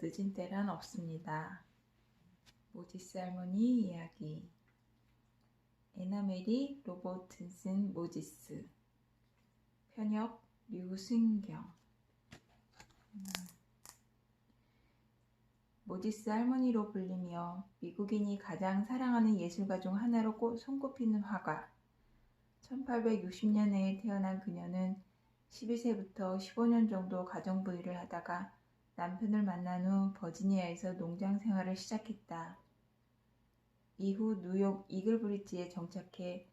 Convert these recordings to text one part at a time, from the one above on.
늦은 때란 없습니다. 모지스 할머니 이야기. 애나메리 로버튼슨 모지스. 편역 류승경. 모지스 할머니로 불리며 미국인이 가장 사랑하는 예술가 중 하나로 손꼽히는 화가. 1860년에 태어난 그녀는 12세부터 15년 정도 가정부 일을 하다가 남편을 만난 후 버지니아에서 농장 생활을 시작했다. 이후 뉴욕 이글브리지에 정착해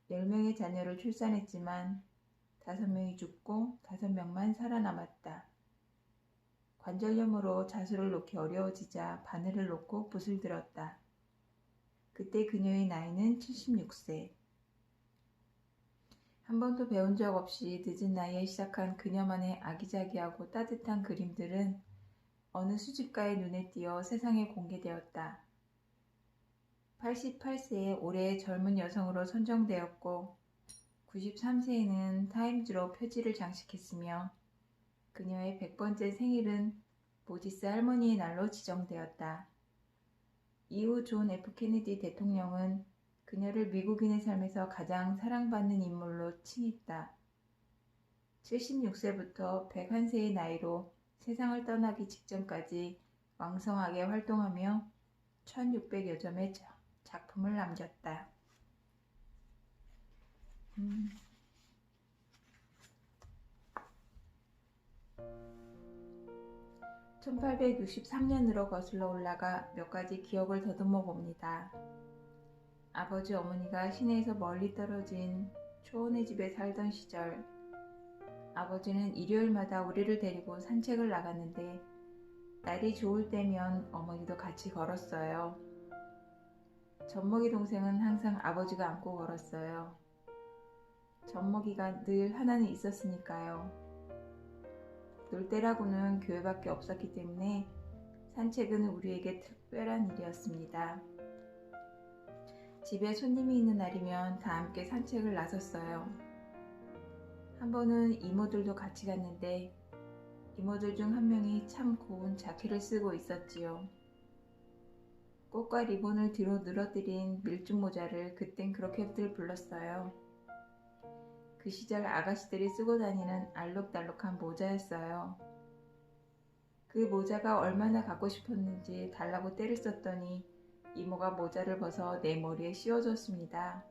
10명의 자녀를 출산했지만 5명이 죽고 5명만 살아남았다. 관절염으로 자수를 놓기 어려워지자 바늘을 놓고 붓을 들었다. 그때 그녀의 나이는 76세. 한 번도 배운 적 없이 늦은 나이에 시작한 그녀만의 아기자기하고 따뜻한 그림들은 어느 수집가의 눈에 띄어 세상에 공개되었다. 88세에 올해의 젊은 여성으로 선정되었고 93세에는 타임즈로 표지를 장식했으며 그녀의 100번째 생일은 모지스 할머니의 날로 지정되었다. 이후 존 F 케네디 대통령은 그녀를 미국인의 삶에서 가장 사랑받는 인물로 칭했다. 76세부터 101세의 나이로 세상을 떠나기 직전까지 왕성하게 활동하며 1600여 점의 작품을 남겼다. 1863년으로 거슬러 올라가 몇 가지 기억을 더듬어 봅니다. 아버지 어머니가 시내에서 멀리 떨어진 초원의 집에 살던 시절, 아버지는 일요일마다 우리를 데리고 산책을 나갔는데 날이 좋을 때면 어머니도 같이 걸었어요. 젖먹이 동생은 항상 아버지가 안고 걸었어요. 젖먹이가 늘 하나는 있었으니까요. 놀 때라고는 교회밖에 없었기 때문에 산책은 우리에게 특별한 일이었습니다. 집에 손님이 있는 날이면 다 함께 산책을 나섰어요. 한 번은 이모들도 같이 갔는데 이모들 중 한 명이 참 고운 자켓을 쓰고 있었지요. 꽃과 리본을 뒤로 늘어뜨린 밀짚 모자를 그땐 그렇게들 불렀어요. 그 시절 아가씨들이 쓰고 다니는 알록달록한 모자였어요. 그 모자가 얼마나 갖고 싶었는지 달라고 떼를 썼더니 이모가 모자를 벗어 내 머리에 씌워줬습니다.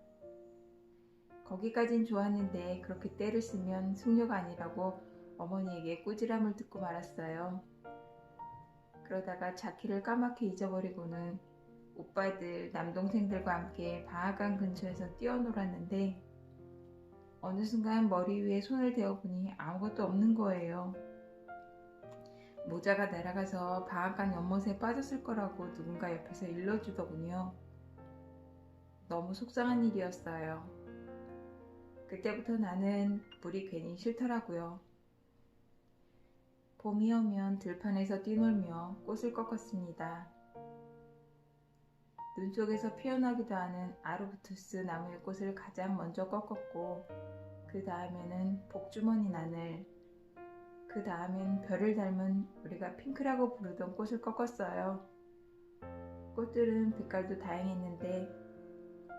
거기까진 좋았는데 그렇게 떼를 쓰면 숙녀가 아니라고 어머니에게 꾸지람을 듣고 말았어요. 그러다가 자키를 까맣게 잊어버리고는 오빠들, 남동생들과 함께 방앗간 근처에서 뛰어놀았는데 어느 순간 머리 위에 손을 대어보니 아무것도 없는 거예요. 모자가 날아가서 방앗간 연못에 빠졌을 거라고 누군가 옆에서 일러주더군요. 너무 속상한 일이었어요. 그때부터 나는 물이 괜히 싫더라고요. 봄이 오면 들판에서 뛰놀며 꽃을 꺾었습니다. 눈 속에서 피어나기도 하는 아르부투스 나무의 꽃을 가장 먼저 꺾었고 그 다음에는 복주머니 나늘, 그 다음엔 별을 닮은 우리가 핑크라고 부르던 꽃을 꺾었어요. 꽃들은 빛깔도 다양했는데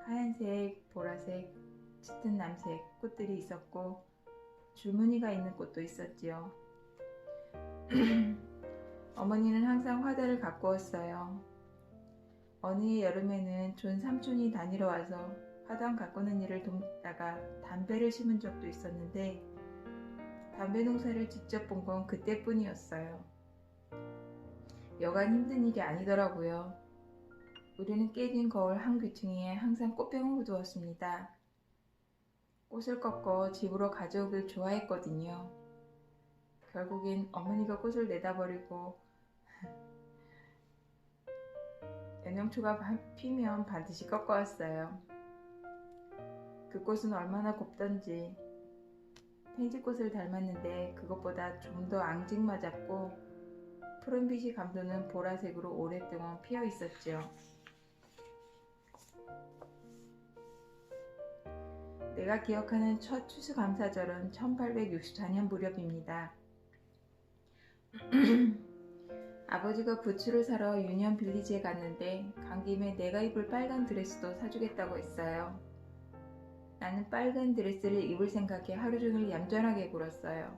하얀색, 보라색, 짙은 남색 꽃들이 있었고 줄무늬가 있는 꽃도 있었지요. 어머니는 항상 화단을 가꾸었어요. 어느 해 여름에는 존 삼촌이 다니러 와서 화단 가꾸는 일을 돕다가 담배를 심은 적도 있었는데 담배 농사를 직접 본 건 그때뿐이었어요. 여간 힘든 일이 아니더라고요. 우리는 깨진 거울 한 귀퉁이에 항상 꽃병을 두었습니다. 꽃을 꺾어 집으로 가져오길 좋아했거든요. 결국엔 어머니가 꽃을 내다버리고 연영초가 피면 반드시 꺾어왔어요. 그 꽃은 얼마나 곱던지 펜지꽃을 닮았는데 그것보다 좀 더 앙증맞았고 푸른빛이 감도는 보라색으로 오랫동안 피어 있었죠. 내가 기억하는 첫 추수감사절은 1864년 무렵입니다. 아버지가 부츠를 사러 유니언 빌리지에 갔는데 간 김에 내가 입을 빨간 드레스도 사주겠다고 했어요. 나는 빨간 드레스를 입을 생각에 하루 종일 얌전하게 굴었어요.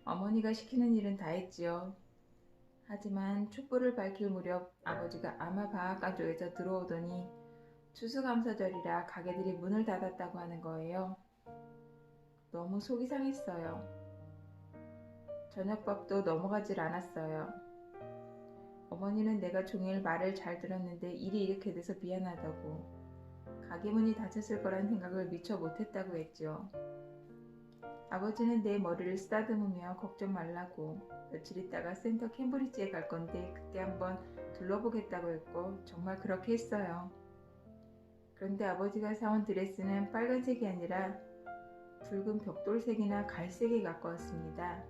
어머니가 시키는 일은 다 했지요. 하지만 촛불을 밝힐 무렵 아버지가 아마 방앗간 쪽에서 들어오더니 추수감사절이라 가게들이 문을 닫았다고 하는 거예요. 너무 속이 상했어요. 저녁밥도 넘어가질 않았어요. 어머니는 내가 종일 말을 잘 들었는데 일이 이렇게 돼서 미안하다고, 가게 문이 닫혔을 거란 생각을 미처 못했다고 했죠. 아버지는 내 머리를 쓰다듬으며 걱정 말라고, 며칠 있다가 센터 캠브리지에 갈 건데 그때 한번 둘러보겠다고 했고 정말 그렇게 했어요. 그런데 아버지가 사온 드레스는 빨간색이 아니라 붉은 벽돌색이나 갈색에 가까웠습니다.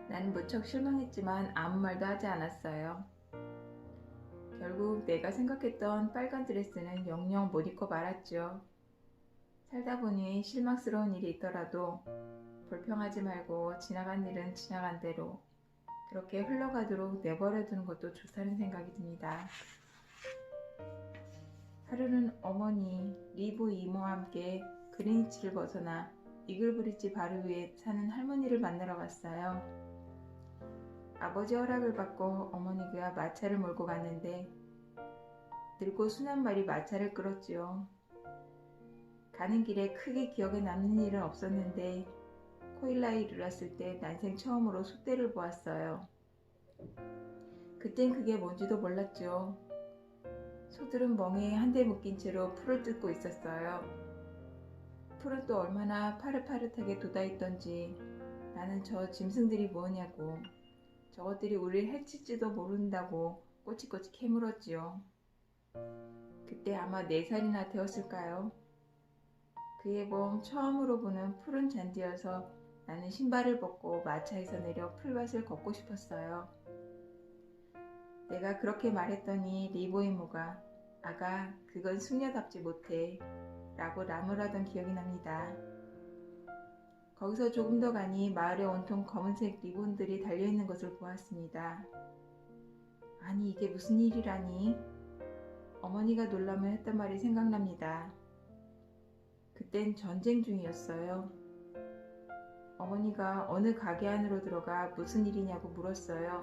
나는 무척 실망했지만 아무 말도 하지 않았어요. 결국 내가 생각했던 빨간 드레스는 영영 못 입고 말았죠. 살다 보니 실망스러운 일이 있더라도 불평하지 말고 지나간 일은 지나간 대로 그렇게 흘러가도록 내버려두는 것도 좋다는 생각이 듭니다. 하루는 어머니, 리브 이모와 함께 그리니치를 벗어나 이글브리지 바로 위에 사는 할머니를 만나러 갔어요. 아버지 허락을 받고 어머니가 마차를 몰고 갔는데 늙고 순한 말이 마차를 끌었지요. 가는 길에 크게 기억에 남는 일은 없었는데 코일라에 이르렀을 때 난생 처음으로 소떼를 보았어요. 그땐 그게 뭔지도 몰랐죠. 소들은 멍에 한데 묶인 채로 풀을 뜯고 있었어요. 풀은 또 얼마나 파릇파릇하게 돋아있던지 나는 저 짐승들이 뭐냐고, 저것들이 우리를 해칠지도 모른다고 꼬치꼬치 캐물었지요. 그때 아마 4살이나 되었을까요? 그의 몸 처음으로 보는 푸른 잔디여서 나는 신발을 벗고 마차에서 내려 풀밭을 걷고 싶었어요. 내가 그렇게 말했더니 리보 이모가 아가, 그건 숙녀답지 못해 라고 나무라던 기억이 납니다. 거기서 조금 더 가니 마을에 온통 검은색 리본들이 달려있는 것을 보았습니다. 아니, 이게 무슨 일이라니? 어머니가 놀라며 했던 말이 생각납니다. 그땐 전쟁 중이었어요. 어머니가 어느 가게 안으로 들어가 무슨 일이냐고 물었어요.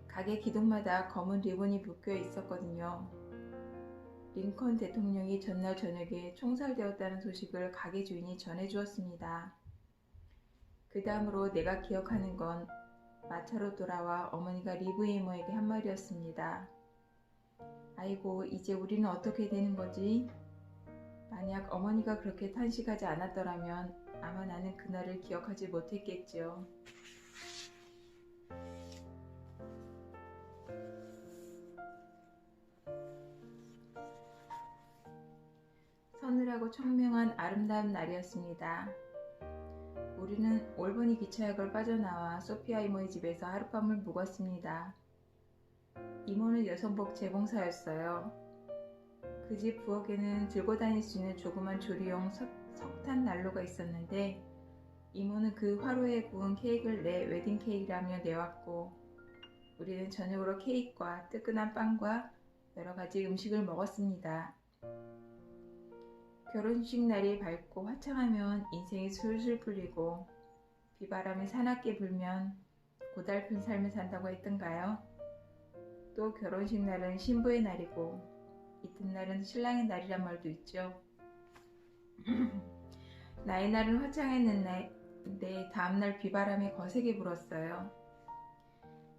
가게 기둥마다 검은 리본이 묶여 있었거든요. 링컨 대통령이 전날 저녁에 총살되었다는 소식을 가게 주인이 전해주었습니다. 그 다음으로 내가 기억하는 건 마차로 돌아와 어머니가 리브 이모에게 한 말이었습니다. 아이고, 이제 우리는 어떻게 되는 거지? 만약 어머니가 그렇게 탄식하지 않았더라면 아마 나는 그날을 기억하지 못했겠지요. 서늘하고 청명한 아름다운 날이었습니다. 우리는 올버니 기차역을 빠져나와 소피아 이모의 집에서 하룻밤을 묵었습니다. 이모는 여성복 재봉사였어요. 그 집 부엌에는 들고 다닐 수 있는 조그만 조리용 석탄 난로가 있었는데 이모는 그 화로에 구운 케이크를 내 웨딩 케이크라며 내왔고 우리는 저녁으로 케이크와 뜨끈한 빵과 여러 가지 음식을 먹었습니다. 결혼식 날이 밝고 화창하면 인생이 술술 풀리고 비바람이 사납게 불면 고달픈 삶을 산다고 했던가요? 또 결혼식 날은 신부의 날이고 이튿날은 신랑의 날이란 말도 있죠. 나의 날은 화창했는데 다음날 비바람이 거세게 불었어요.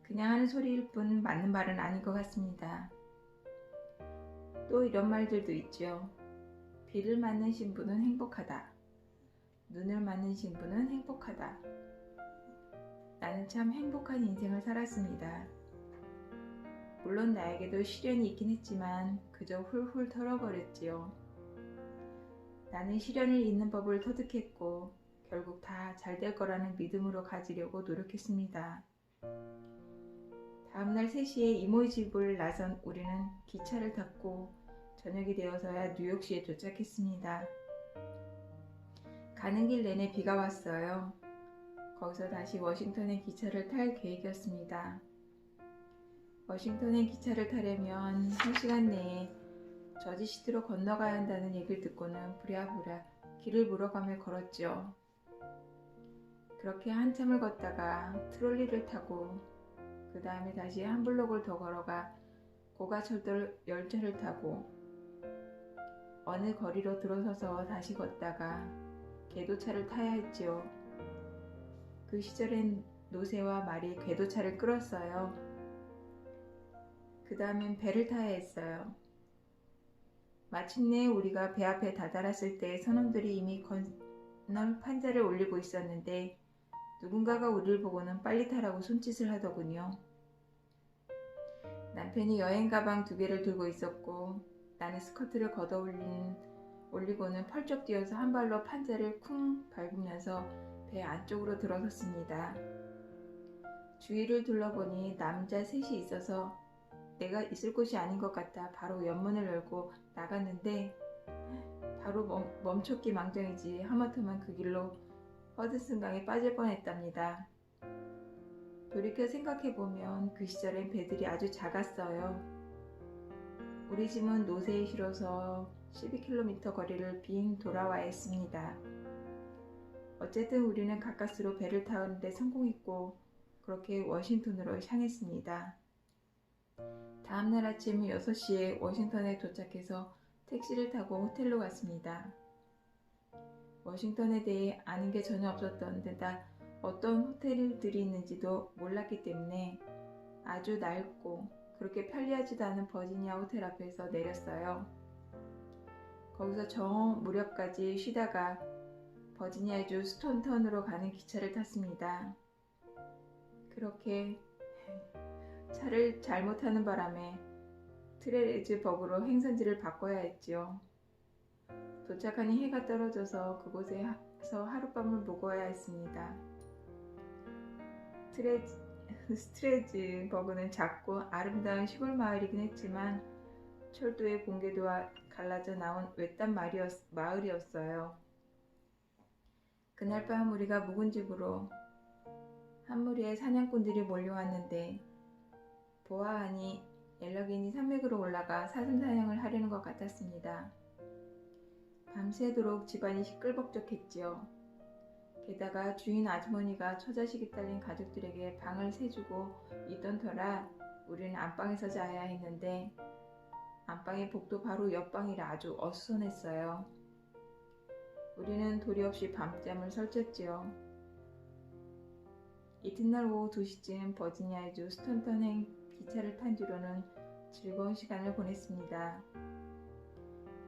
그냥 하는 소리일 뿐 맞는 말은 아닌 것 같습니다. 또 이런 말들도 있죠. 비를 맞는 신부는 행복하다. 눈을 맞는 신부는 행복하다. 나는 참 행복한 인생을 살았습니다. 물론 나에게도 시련이 있긴 했지만 그저 훌훌 털어버렸지요. 나는 시련을 잊는 법을 터득했고 결국 다 잘 될 거라는 믿음으로 가지려고 노력했습니다. 다음날 3시에 이모의 집을 나선 우리는 기차를 탔고 저녁이 되어서야 뉴욕시에 도착했습니다. 가는 길 내내 비가 왔어요. 거기서 다시 워싱턴의 기차를 탈 계획이었습니다. 워싱턴의 기차를 타려면 1시간 내에 저지시티로 건너가야 한다는 얘기를 듣고는 부랴부랴 길을 물어가며 걸었죠. 그렇게 한참을 걷다가 트롤리를 타고 그 다음에 다시 한 블록을 더 걸어가 고가철도 열차를 타고 어느 거리로 들어서서 다시 걷다가 궤도차를 타야 했지요. 그 시절엔 노새와 말이 궤도차를 끌었어요. 그 다음엔 배를 타야 했어요. 마침내 우리가 배 앞에 다다랐을 때 선원들이 이미 건널 판자를 올리고 있었는데 누군가가 우리를 보고는 빨리 타라고 손짓을 하더군요. 남편이 여행 가방 2개를 들고 있었고 나는 스커트를 올리고는 펄쩍 뛰어서 한 발로 판자를 쿵 밟으면서 배 안쪽으로 들어섰습니다. 주위를 둘러보니 남자 셋이 있어서 내가 있을 곳이 아닌 것 같아 바로 옆문을 열고 나갔는데 바로 멈췄기 망정이지 하마터면 그 길로 허드슨강에 빠질 뻔했답니다. 돌이켜 생각해보면 그 시절엔 배들이 아주 작았어요. 우리 집은 노새에 실어서 12km 거리를 빙 돌아와야 했습니다. 어쨌든 우리는 가까스로 배를 타는데 성공했고 그렇게 워싱턴으로 향했습니다. 다음날 아침 6시에 워싱턴에 도착해서 택시를 타고 호텔로 갔습니다. 워싱턴에 대해 아는 게 전혀 없었던 데다 어떤 호텔들이 있는지도 몰랐기 때문에 아주 낡고 그렇게 편리하지도 않은 버지니아 호텔 앞에서 내렸어요. 거기서 저 무렵까지 쉬다가 버지니아주 스톤턴으로 가는 기차를 탔습니다. 그렇게 차를 잘못하는 바람에 트레즈버그로 행선지를 바꿔야 했지요. 도착하니 해가 떨어져서 그곳에서 하룻밤을 묵어야 했습니다. 스트레즈버그는 작고 아름다운 시골 마을이긴 했지만 철도의 봉계도와 갈라져 나온 외딴 마을이었어요. 그날 밤 우리가 묵은 집으로 한 무리의 사냥꾼들이 몰려왔는데 보아하니 엘러게니 산맥으로 올라가 사슴 사냥을 하려는 것 같았습니다. 밤새도록 집안이 시끌벅적했지요. 게다가 주인 아주머니가 처자식이 딸린 가족들에게 방을 세주고 있던 터라 우리는 안방에서 자야 했는데 안방의 복도 바로 옆방이라 아주 어수선했어요. 우리는 도리 없이 밤잠을 설쳤지요. 이튿날 오후 2시쯤 버지니아주 스톤턴행 기차를 탄 뒤로는 즐거운 시간을 보냈습니다.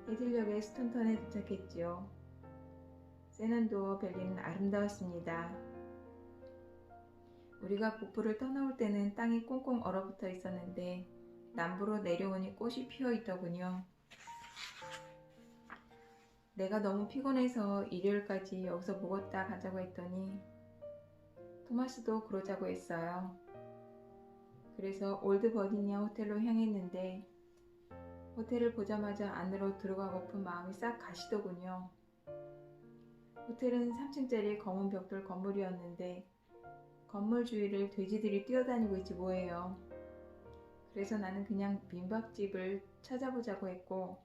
해질녘에 스톤턴에 도착했지요. 세넌도어 밸리는 아름다웠습니다. 우리가 북부를 떠나올 때는 땅이 꽁꽁 얼어붙어 있었는데 남부로 내려오니 꽃이 피어 있더군요. 내가 너무 피곤해서 일요일까지 여기서 묵었다 가자고 했더니 토마스도 그러자고 했어요. 그래서 올드 버지니아 호텔로 향했는데 호텔을 보자마자 안으로 들어가고픈 마음이 싹 가시더군요. 호텔은 3층짜리 검은 벽돌 건물이었는데 건물 주위를 돼지들이 뛰어다니고 있지 뭐예요. 그래서 나는 그냥 민박집을 찾아보자고 했고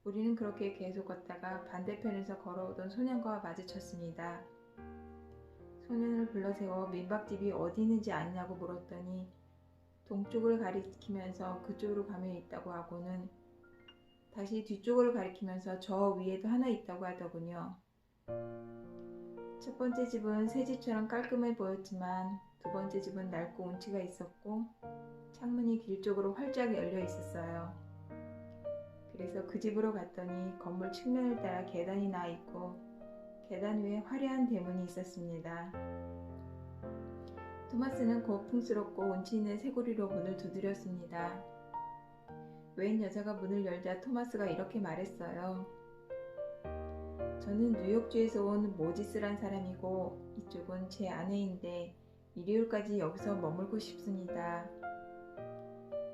우리는 그렇게 계속 걷다가 반대편에서 걸어오던 소년과 마주쳤습니다. 소년을 불러세워 민박집이 어디 있는지 아냐고 물었더니 동쪽을 가리키면서 그쪽으로 가면 있다고 하고는 다시 뒤쪽으로 가리키면서 저 위에도 하나 있다고 하더군요. 첫 번째 집은 새 집처럼 깔끔해 보였지만 두 번째 집은 낡고 운치가 있었고 창문이 길 쪽으로 활짝 열려 있었어요. 그래서 그 집으로 갔더니 건물 측면을 따라 계단이 나 있고 계단 위에 화려한 대문이 있었습니다. 토마스는 고풍스럽고 운치 있는 쇠고리로 문을 두드렸습니다. 웬 여자가 문을 열자 토마스가 이렇게 말했어요. 저는 뉴욕주에서 온 모지스란 사람이고 이쪽은 제 아내인데 일요일까지 여기서 머물고 싶습니다.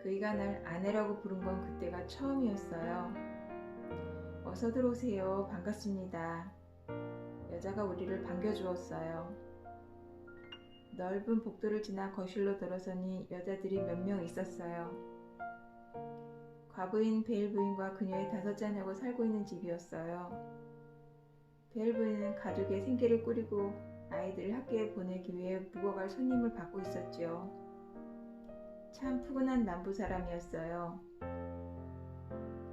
그이가 날 아내라고 부른 건 그때가 처음이었어요. 어서 들어오세요. 반갑습니다. 여자가 우리를 반겨주었어요. 넓은 복도를 지나 거실로 들어서니 여자들이 몇 명 있었어요. 과부인 벨 부인과 그녀의 5자녀가 살고 있는 집이었어요. 벨 부인은 가족의 생계를 꾸리고 아이들을 학교에 보내기 위해 묵어갈 손님을 받고 있었지요. 참 푸근한 남부 사람이었어요.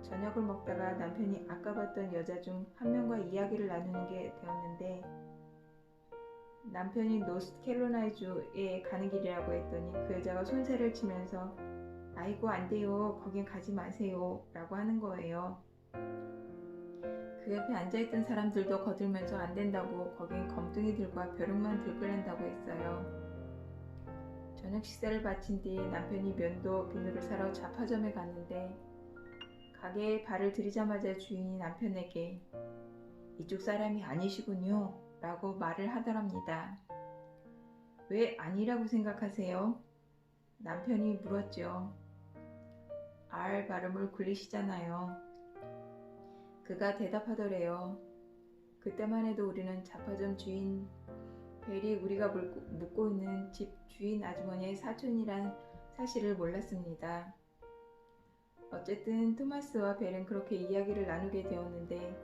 저녁을 먹다가 남편이 아까 봤던 여자 중 한 명과 이야기를 나누는 게 되었는데, 남편이 노스캐롤라이나주에 가는 길이라고 했더니 그 여자가 손세를 치면서 아이고 안 돼요, 거긴 가지 마세요 라고 하는 거예요. 그 옆에 앉아있던 사람들도 거들면서 안 된다고, 거긴 검둥이들과 벼룩만 들끓는다고 했어요. 저녁 식사를 마친 뒤 남편이 면도 비누를 사러 잡화점에 갔는데, 가게에 발을 들이자마자 주인이 남편에게 이쪽 사람이 아니시군요 라고 말을 하더랍니다. 왜 아니라고 생각하세요? 남편이 물었죠. R 발음을 굴리시잖아요. 그가 대답하더래요. 그때만 해도 우리는 잡화점 주인 벨이 우리가 묵고 있는 집 주인 아주머니의 사촌이란 사실을 몰랐습니다. 어쨌든 토마스와 벨은 그렇게 이야기를 나누게 되었는데,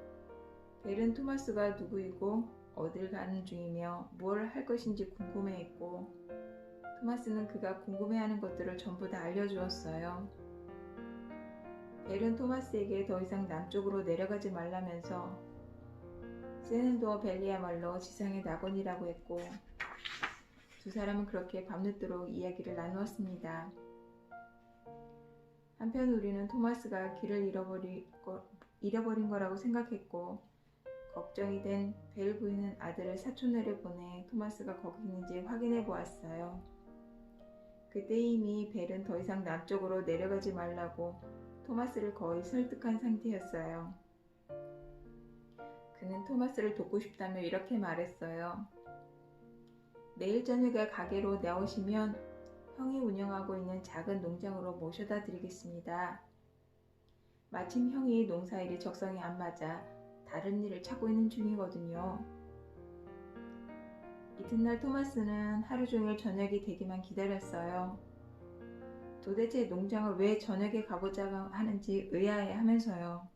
벨은 토마스가 누구이고 어딜 가는 중이며 무엇을 할 것인지 궁금해했고, 토마스는 그가 궁금해하는 것들을 전부 다 알려주었어요. 벨은 토마스에게 더 이상 남쪽으로 내려가지 말라면서 세넨도어 밸리야말로 지상의 낙원이라고 했고, 두 사람은 그렇게 밤늦도록 이야기를 나누었습니다. 한편 우리는 토마스가 길을 잃어버린 거라고 생각했고, 걱정이 된 벨 부인은 아들을 사촌네를 보내 토마스가 거기 있는지 확인해 보았어요. 그때 이미 벨은 더 이상 남쪽으로 내려가지 말라고 토마스를 거의 설득한 상태였어요. 그는 토마스를 돕고 싶다며 이렇게 말했어요. 내일 저녁에 가게로 나오시면 형이 운영하고 있는 작은 농장으로 모셔다 드리겠습니다. 마침 형이 농사일이 적성에 안 맞아 다른 일을 찾고 있는 중이거든요. 이튿날 토마스는 하루 종일 저녁이 되기만 기다렸어요. 도대체 농장을 왜 저녁에 가보자 하는지 의아해하면서요.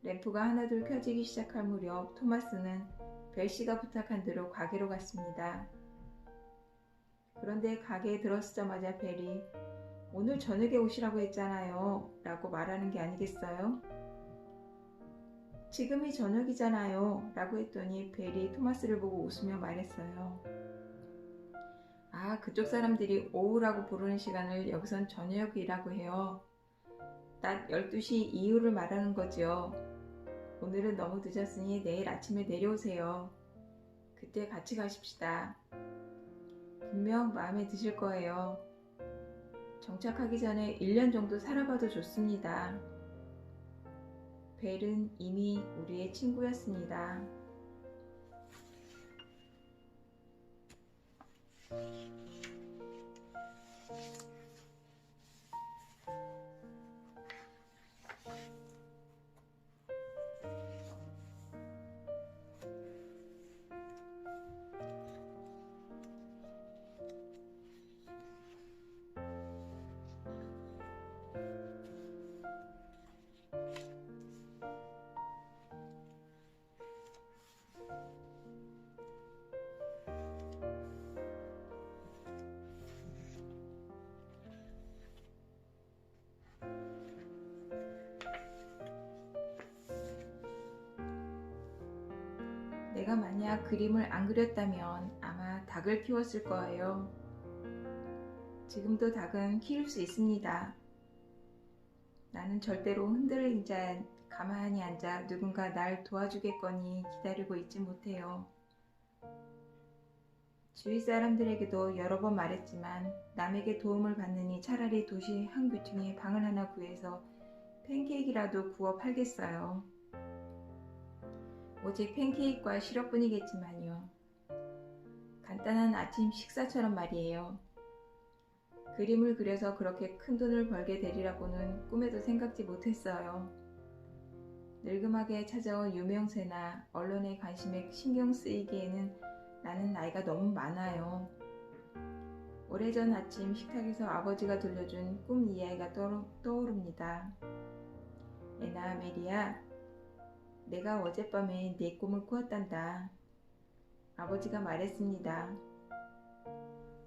램프가 하나둘 켜지기 시작할 무렵 토마스는 벨씨가 부탁한 대로 가게로 갔습니다. 그런데 가게에 들어서자마자 벨이 오늘 저녁에 오시라고 했잖아요 라고 말하는 게 아니겠어요? 지금이 저녁이잖아요 라고 했더니 벨이 토마스를 보고 웃으며 말했어요. 아, 그쪽 사람들이 오후라고 부르는 시간을 여기선 저녁이라고 해요. 낮 12시 이후를 말하는 거지요. 오늘은 너무 늦었으니 내일 아침에 내려오세요. 그때 같이 가십시다. 분명 마음에 드실 거예요. 정착하기 전에 1년 정도 살아봐도 좋습니다. 벨은 이미 우리의 친구였습니다. 내가 만약 그림을 안 그렸다면 아마 닭을 키웠을 거예요. 지금도 닭은 키울 수 있습니다. 나는 절대로 흔들리자 가만히 앉아 누군가 날 도와주겠거니 기다리고 있지 못해요. 주위 사람들에게도 여러 번 말했지만 남에게 도움을 받느니 차라리 도시 한 귀퉁이에 방을 하나 구해서 팬케이크라도 구워 팔겠어요. 오직 팬케이크와 시럽뿐이겠지만요. 간단한 아침 식사처럼 말이에요. 그림을 그려서 그렇게 큰 돈을 벌게 되리라고는 꿈에도 생각지 못했어요. 늙음하게 찾아온 유명세나 언론의 관심에 신경 쓰이기에는 나는 나이가 너무 많아요. 오래전 아침 식탁에서 아버지가 들려준 꿈 이야기가 떠오릅니다. 애나 메리야, 내가 어젯밤에 내 꿈을 꾸었단다. 아버지가 말했습니다.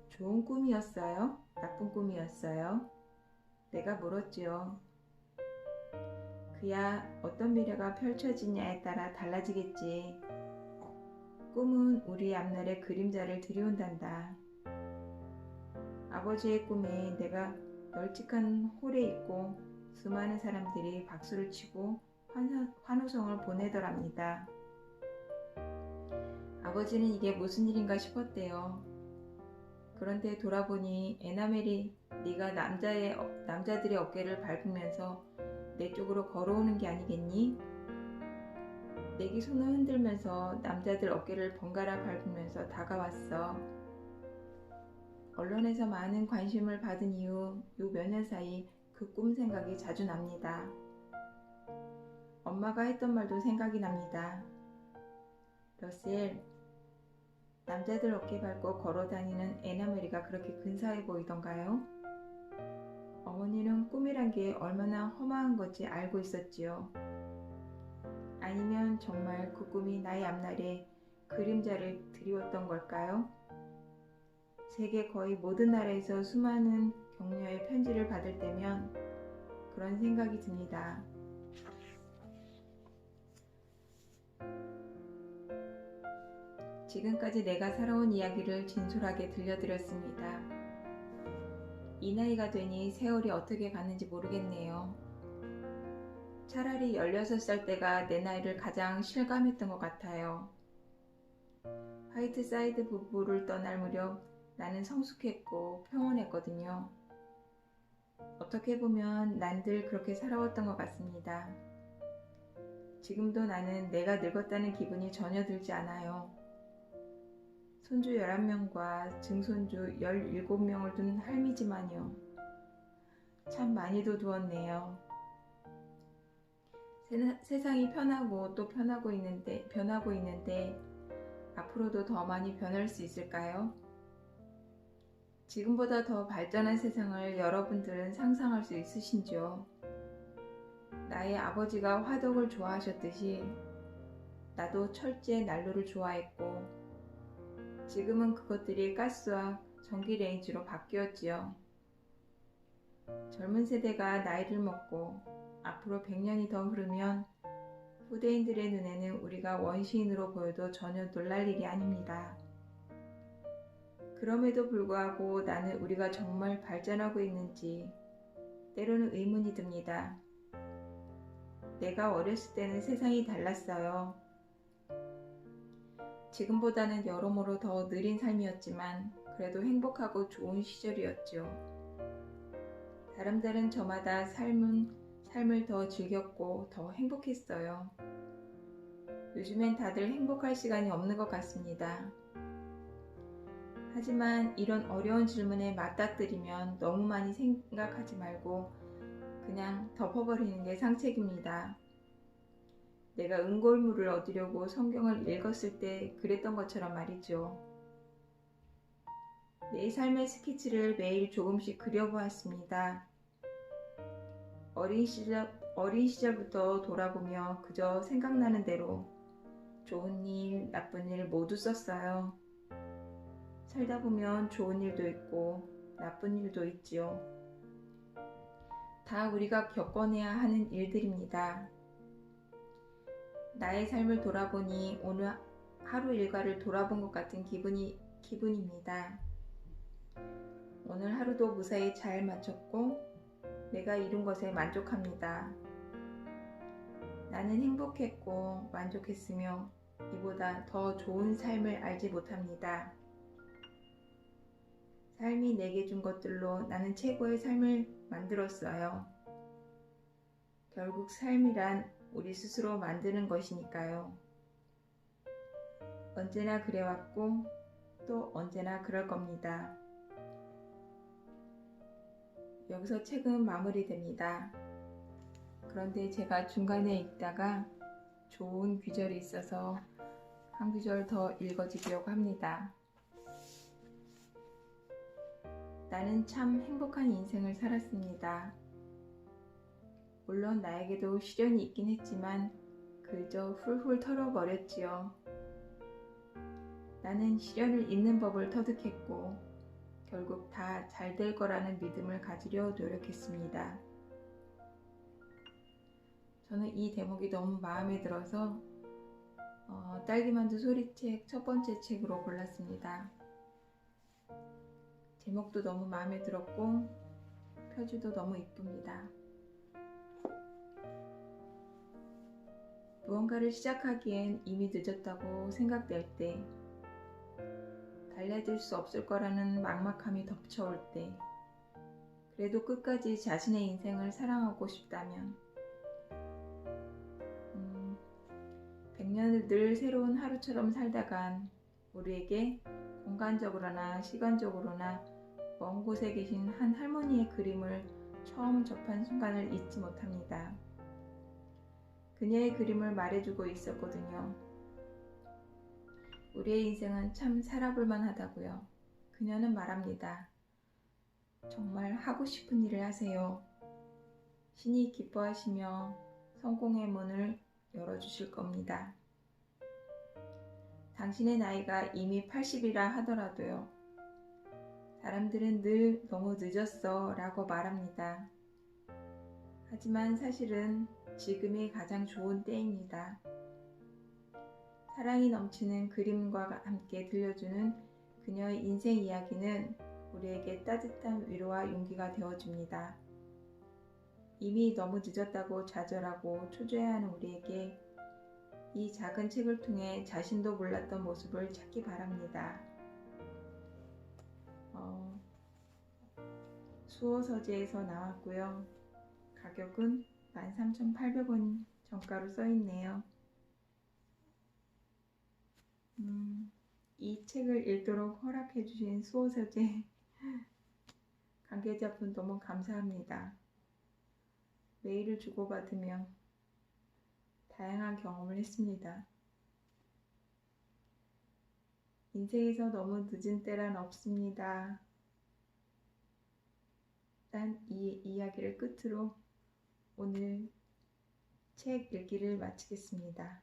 좋은 꿈이었어요? 나쁜 꿈이었어요? 내가 물었지요. 그야 어떤 미래가 펼쳐지냐에 따라 달라지겠지. 꿈은 우리 앞날의 그림자를 들이온단다. 아버지의 꿈에 내가 널찍한 홀에 있고 수많은 사람들이 박수를 치고 환호성을 보내더랍니다. 아버지는 이게 무슨 일인가 싶었대요. 그런데 돌아보니 에나멜이 네가 남자들의 어깨를 밟으면서 내 쪽으로 걸어오는 게 아니겠니? 내기 손을 흔들면서 남자들 어깨를 번갈아 밟으면서 다가왔어. 언론에서 많은 관심을 받은 이후 요 몇 년 사이 그 꿈 생각이 자주 납니다. 엄마가 했던 말도 생각이 납니다. 러셀, 남자들 어깨 밟고 걸어다니는 에나메리가 그렇게 근사해 보이던가요? 어머니는 꿈이란 게 얼마나 험한 건지 알고 있었지요. 아니면 정말 그 꿈이 나의 앞날에 그림자를 드리웠던 걸까요? 세계 거의 모든 나라에서 수많은 격려의 편지를 받을 때면 그런 생각이 듭니다. 지금까지 내가 살아온 이야기를 진솔하게 들려드렸습니다. 이 나이가 되니 세월이 어떻게 갔는지 모르겠네요. 차라리 16살 때가 내 나이를 가장 실감했던 것 같아요. 화이트사이드 부부를 떠날 무렵 나는 성숙했고 평온했거든요. 어떻게 보면 난 늘 그렇게 살아왔던 것 같습니다. 지금도 나는 내가 늙었다는 기분이 전혀 들지 않아요. 손주 11명과 증손주 17명을 둔 할미지만요. 참 많이도 두었네요. 세상이 편하고 또 변하고 있는데 앞으로도 더 많이 변할 수 있을까요? 지금보다 더 발전한 세상을 여러분들은 상상할 수 있으신지요? 나의 아버지가 화덕을 좋아하셨듯이 나도 철제 난로를 좋아했고 지금은 그것들이 가스와 전기 레인지로 바뀌었지요. 젊은 세대가 나이를 먹고 앞으로 100년이 더 흐르면 후대인들의 눈에는 우리가 원시인으로 보여도 전혀 놀랄 일이 아닙니다. 그럼에도 불구하고 나는 우리가 정말 발전하고 있는지 때로는 의문이 듭니다. 내가 어렸을 때는 세상이 달랐어요. 지금보다는 여러모로 더 느린 삶이었지만 그래도 행복하고 좋은 시절이었죠. 사람들은 저마다 삶을 더 즐겼고 더 행복했어요. 요즘엔 다들 행복할 시간이 없는 것 같습니다. 하지만 이런 어려운 질문에 맞닥뜨리면 너무 많이 생각하지 말고 그냥 덮어버리는 게 상책입니다. 내가 응골물을 얻으려고 성경을 읽었을 때 그랬던 것처럼 말이죠. 내 삶의 스케치를 매일 조금씩 그려보았습니다. 어린 시절부터 돌아보며 그저 생각나는 대로 좋은 일, 나쁜 일 모두 썼어요. 살다 보면 좋은 일도 있고 나쁜 일도 있지요. 다 우리가 겪어내야 하는 일들입니다. 나의 삶을 돌아보니 오늘 하루 일과를 돌아본 것 같은 기분입니다. 오늘 하루도 무사히 잘 마쳤고 내가 이룬 것에 만족합니다. 나는 행복했고 만족했으며 이보다 더 좋은 삶을 알지 못합니다. 삶이 내게 준 것들로 나는 최고의 삶을 만들었어요. 결국 삶이란 우리 스스로 만드는 것이니까요. 언제나 그래왔고 또 언제나 그럴 겁니다. 여기서 책은 마무리됩니다. 그런데 제가 중간에 읽다가 좋은 귀절이 있어서 한 구절 더 읽어드리려고 합니다. 나는 참 행복한 인생을 살았습니다. 물론 나에게도 시련이 있긴 했지만 그저 훌훌 털어버렸지요. 나는 시련을 잊는 법을 터득했고 결국 다 잘 될 거라는 믿음을 가지려 노력했습니다. 저는 이 대목이 너무 마음에 들어서 딸기만두 소리책 첫 번째 책으로 골랐습니다. 제목도 너무 마음에 들었고 표지도 너무 이쁩니다. 무언가를 시작하기엔 이미 늦었다고 생각될 때, 달래질 수 없을 거라는 막막함이 덮쳐올 때, 그래도 끝까지 자신의 인생을 사랑하고 싶다면 100년을 늘 새로운 하루처럼 살다간 우리에게 공간적으로나 시간적으로나 먼 곳에 계신 한 할머니의 그림을 처음 접한 순간을 잊지 못합니다. 그녀의 그림을 말해주고 있었거든요. 우리의 인생은 참 살아볼만 하다고요. 그녀는 말합니다. 정말 하고 싶은 일을 하세요. 신이 기뻐하시며 성공의 문을 열어주실 겁니다. 당신의 나이가 이미 80이라 하더라도요. 사람들은 늘 너무 늦었어 라고 말합니다. 하지만 사실은 지금이 가장 좋은 때입니다. 사랑이 넘치는 그림과 함께 들려주는 그녀의 인생 이야기는 우리에게 따뜻한 위로와 용기가 되어줍니다. 이미 너무 늦었다고 좌절하고 초조해하는 우리에게 이 작은 책을 통해 자신도 몰랐던 모습을 찾기 바랍니다. 수호서재에서 나왔고요. 가격은 13,800원 정가로 써있네요. 이 책을 읽도록 허락해주신 수호서재 관계자분 너무 감사합니다. 메일을 주고받으며 다양한 경험을 했습니다. 인생에서 너무 늦은 때란 없습니다. 난 이 이야기를 끝으로 오늘 책 읽기를 마치겠습니다.